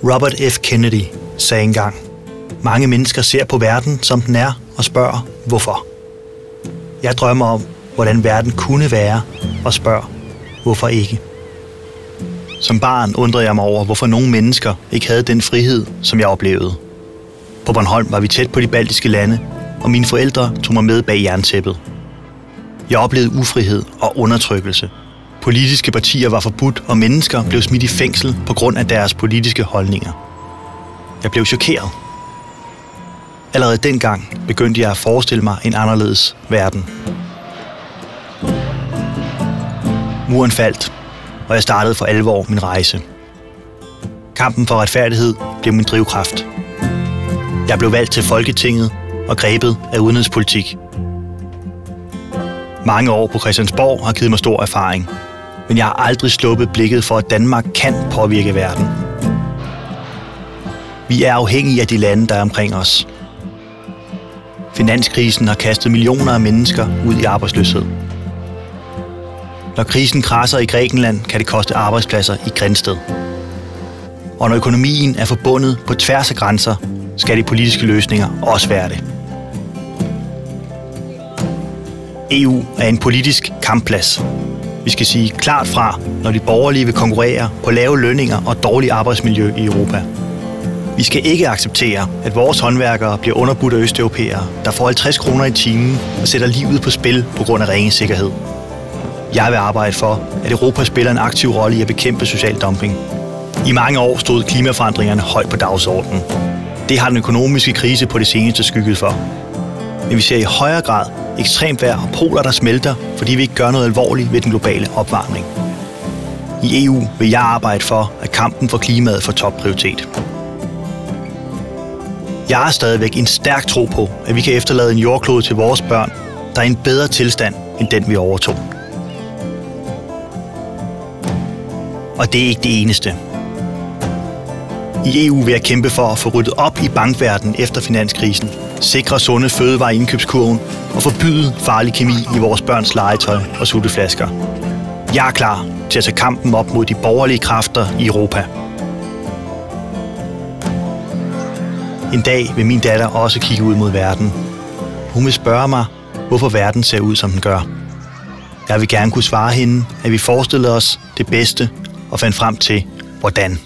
Robert F. Kennedy sagde engang: mange mennesker ser på verden, som den er, og spørger, hvorfor. Jeg drømmer om, hvordan verden kunne være, og spørger, hvorfor ikke. Som barn undrede jeg mig over, hvorfor nogle mennesker ikke havde den frihed, som jeg oplevede. På Bornholm var vi tæt på de baltiske lande, og mine forældre tog mig med bag jerntæppet. Jeg oplevede ufrihed og undertrykkelse. Politiske partier var forbudt, og mennesker blev smidt i fængsel på grund af deres politiske holdninger. Jeg blev chokeret. Allerede dengang begyndte jeg at forestille mig en anderledes verden. Muren faldt, og jeg startede for alvor min rejse. Kampen for retfærdighed blev min drivkraft. Jeg blev valgt til Folketinget og grebet af udenrigspolitik. Mange år på Christiansborg har givet mig stor erfaring, men jeg har aldrig sluppet blikket for, at Danmark kan påvirke verden. Vi er afhængige af de lande, der er omkring os. Finanskrisen har kastet millioner af mennesker ud i arbejdsløshed. Når krisen kradser i Grækenland, kan det koste arbejdspladser i Grindsted. Og når økonomien er forbundet på tværs af grænser, skal de politiske løsninger også være det. EU er en politisk kampplads. Vi skal sige klart fra, når de borgerlige vil konkurrere på lave lønninger og dårligt arbejdsmiljø i Europa. Vi skal ikke acceptere, at vores håndværkere bliver underbudt af østeuropæere, der får 50 kroner i timen og sætter livet på spil på grund af ringe sikkerhed. Jeg vil arbejde for, at Europa spiller en aktiv rolle i at bekæmpe social dumping. I mange år stod klimaforandringerne højt på dagsordenen. Det har den økonomiske krise på det seneste skygget for. Men vi ser i højere grad ekstremt vejr og poler, der smelter, fordi vi ikke gør noget alvorligt ved den globale opvarmning. I EU vil jeg arbejde for, at kampen for klimaet får topprioritet. Jeg har stadigvæk en stærk tro på, at vi kan efterlade en jordklode til vores børn, der er i en bedre tilstand end den, vi overtog. Og det er ikke det eneste. I EU vil jeg kæmpe for at få ryddet op i bankverdenen efter finanskrisen, sikre sunde fødevarer i indkøbskurven og forbyde farlig kemi i vores børns legetøj og sutteflasker. Jeg er klar til at tage kampen op mod de borgerlige kræfter i Europa. En dag vil min datter også kigge ud mod verden. Hun vil spørge mig, hvorfor verden ser ud, som den gør. Jeg vil gerne kunne svare hende, at vi forestillede os det bedste og fandt frem til, hvordan.